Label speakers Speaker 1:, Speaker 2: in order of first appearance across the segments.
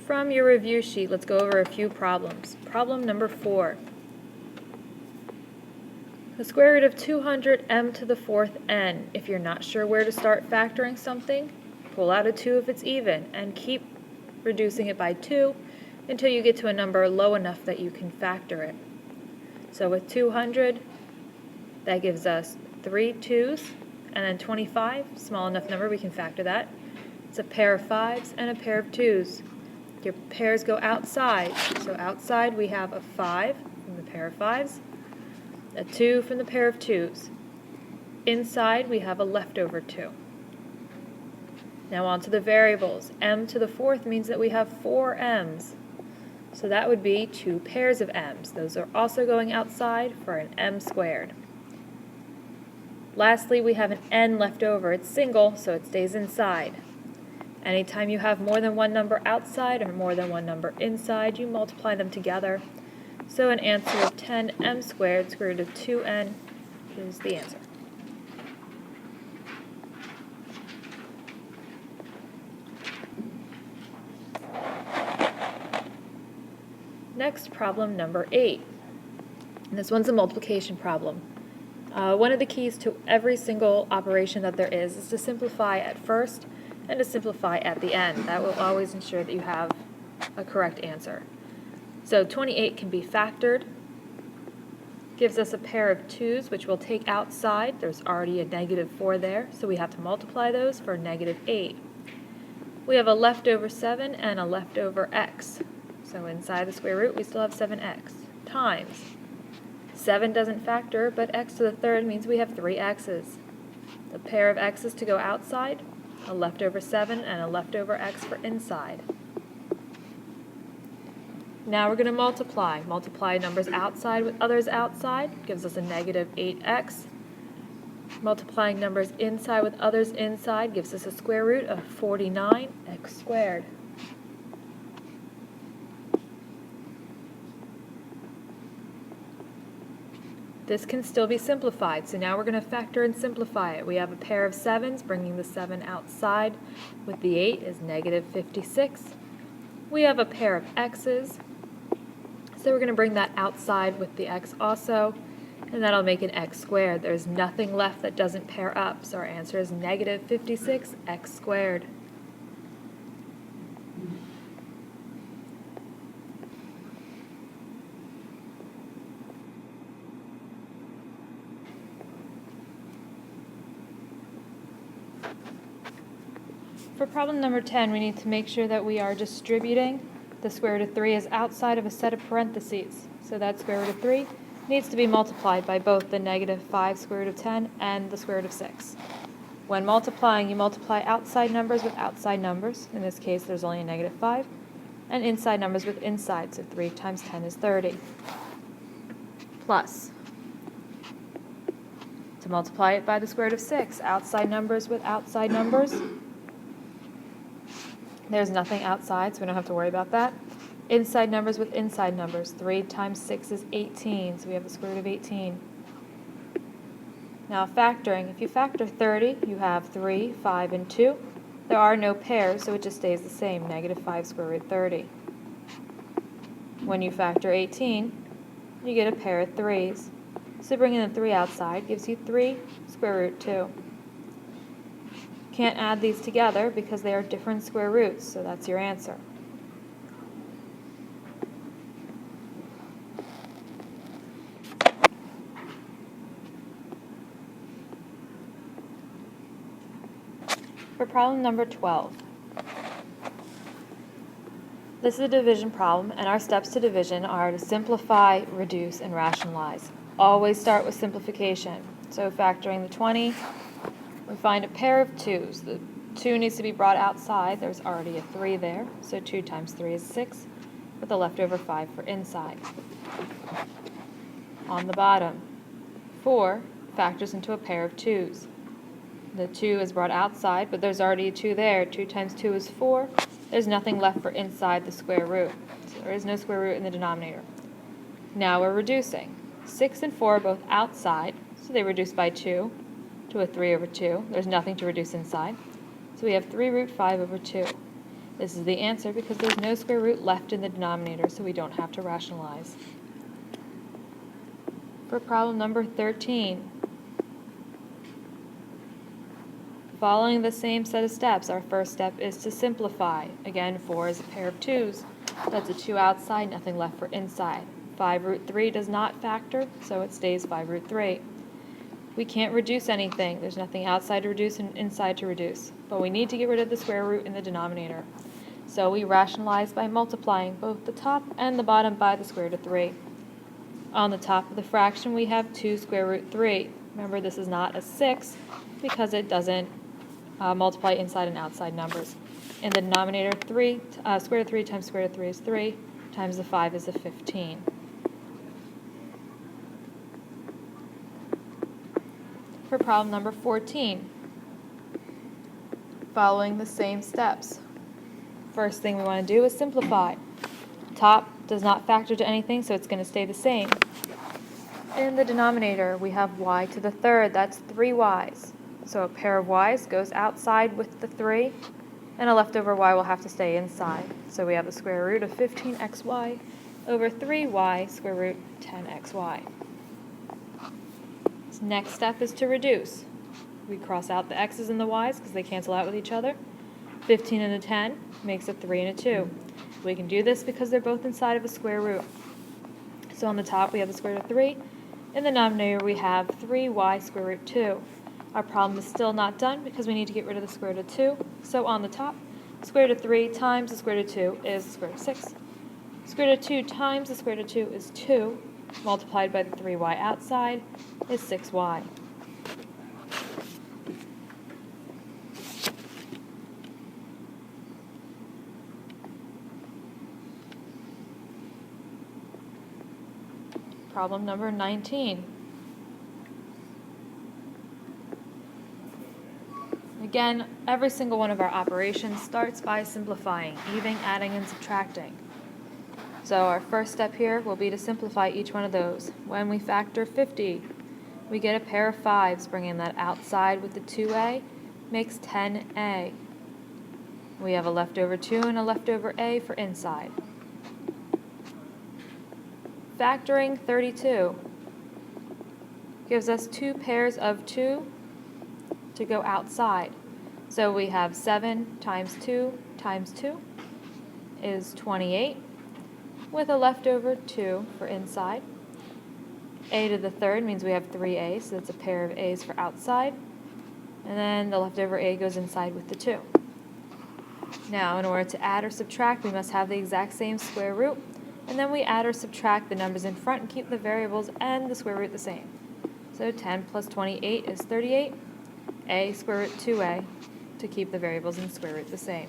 Speaker 1: From your review sheet, let's go over a few problems. Problem number 4. The square root of 200m to the 4th n. If you're not sure where to start factoring something, pull out a 2 if it's even, and keep reducing it by 2 until you get to a number low enough that you can factor it. So with 200, that gives us 3 2's, and then 25, small enough number we can factor that. It's a pair of 5's and a pair of 2's. Your pairs go outside, so outside we have a 5 from the pair of 5's, a 2 from the pair of 2's. Inside we have a leftover 2. Now on to the variables. M to the 4th means that we have 4 m's. So that would be 2 pairs of m's. Those are also going outside for an m squared. Lastly, we have an n left over. It's single, so it stays inside. Anytime you have more than one number outside or more than one number inside, you multiply them together. So an answer of 10m squared, square root of 2n, is the answer. Next, problem number 8. And this one's a multiplication problem. One of the keys to every single operation that there is to simplify at first and to simplify at the end. That will always ensure that you have a correct answer. So 28 can be factored. Gives us a pair of 2's, which we'll take outside. There's already a negative 4 there, so we have to multiply those for negative 8. We have a leftover 7 and a leftover x. So inside the square root, we still have 7x times. 7 doesn't factor, but x to the 3rd means we have 3 x's. The pair of x's to go outside, a leftover 7 and a leftover x for inside. Now we're going to multiply. Multiply numbers outside with others outside gives us a negative 8x. Multiplying numbers inside with others inside gives us a square root of 49x squared. This can still be simplified, so now we're going to factor and simplify it. We have a pair of 7's, bringing the 7 outside with the 8 is negative 56. We have a pair of x's, so we're going to bring that outside with the x also, and that'll make an x squared. There's nothing left that doesn't pair up, so our answer is negative 56x squared. For problem number 10, we need to make sure that we are distributing the square root of 3 is outside of a set of parentheses. So that square root of 3 needs to be multiplied by both the negative 5 square root of 10 and the square root of 6. When multiplying, you multiply outside numbers with outside numbers. In this case, there's only a negative 5. And inside numbers with inside, so 3 times 10 is 30. Plus. To multiply it by the square root of 6, outside numbers with outside numbers. There's nothing outside, so we don't have to worry about that. Inside numbers with inside numbers. 3 times 6 is 18, so we have the square root of 18. Now factoring. If you factor 30, you have 3, 5, and 2. There are no pairs, so it just stays the same, negative 5 square root 30. When you factor 18, you get a pair of 3's. So bringing the 3 outside gives you 3 square root 2. Can't add these together because they are different square roots, so that's your answer. For problem number 12. This is a division problem, and our steps to division are to simplify, reduce, and rationalize. Always start with simplification. So factoring the 20, we find a pair of 2's. The 2 needs to be brought outside. There's already a 3 there, so 2 times 3 is 6, with a leftover 5 for inside. On the bottom, 4 factors into a pair of 2's. The 2 is brought outside, but there's already a 2 there. 2 times 2 is 4. There's nothing left for inside the square root, so there is no square root in the denominator. Now we're reducing. 6 and 4 are both outside, so they reduce by 2. To a 3 over 2. There's nothing to reduce inside. So we have 3 root 5 over 2. This is the answer because there's no square root left in the denominator, so we don't have to rationalize. For problem number 13, following the same set of steps, our first step is to simplify. Again, 4 is a pair of 2's. That's a 2 outside, nothing left for inside. 5 root 3 does not factor, so it stays 5 root 3. We can't reduce anything. There's nothing outside to reduce and inside to reduce. But we need to get rid of the square root in the denominator. So we rationalize by multiplying both the top and the bottom by the square root of 3. On the top of the fraction, we have 2 square root 3. Remember, this is not a 6 because it doesn't multiply inside and outside numbers. In the denominator, square root of 3 times square root of 3 is 3, times the 5 is a 15. For problem number 14, following the same steps. First thing we want to do is simplify. Top does not factor to anything, so it's going to stay the same. In the denominator, we have y to the third. That's 3 y's. So a pair of y's goes outside with the 3, and a leftover y will have to stay inside. So we have the square root of 15xy over 3y square root 10xy. This next step is to reduce. We cross out the x's and the y's because they cancel out with each other. 15 and a 10 makes a 3 and a 2. We can do this because they're both inside of a square root. So on the top we have the square root of 3. In the denominator we have 3y square root 2. Our problem is still not done because we need to get rid of the square root of 2. So on the top, square root of 3 times the square root of 2 is the square root of 6. Square root of 2 times the square root of 2 is 2, multiplied by the 3y outside is 6y. Problem number 19. Again, every single one of our operations starts by simplifying, even, adding, and subtracting. So our first step here will be to simplify each one of those. When we factor 50, we get a pair of 5's, bringing that outside with the 2a makes 10a. We have a leftover 2 and a leftover a for inside. Factoring 32 gives us 2 pairs of 2 to go outside. So we have 7 times 2 times 2 is 28, with a leftover 2 for inside. A to the third means we have 3a, so that's a pair of a's for outside. And then the leftover a goes inside with the 2. Now, in order to add or subtract, we must have the exact same square root. And then we add or subtract the numbers in front and keep the variables and the square root the same. So 10 plus 28 is 38. A square root 2a to keep the variables and the square root the same.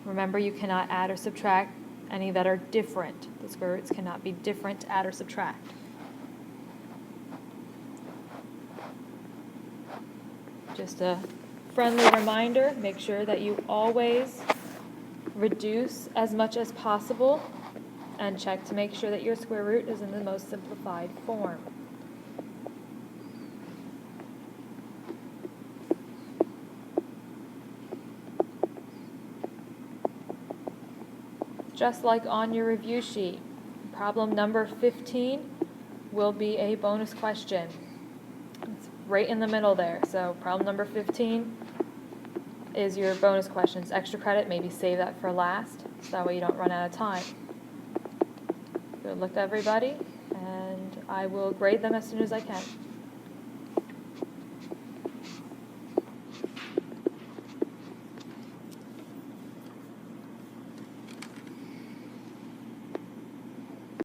Speaker 1: Remember, you cannot add or subtract any that are different. The square roots cannot be different to add or subtract. Just a friendly reminder, make sure that you always reduce as much as possible and check to make sure that your square root is in the most simplified form. Just like on your review sheet, problem number 15 will be a bonus question. It's right in the middle there. So problem number 15 is your bonus questions. Extra credit, maybe save that for last, so that way you don't run out of time. Good luck to everybody, and I will grade them as soon as I can.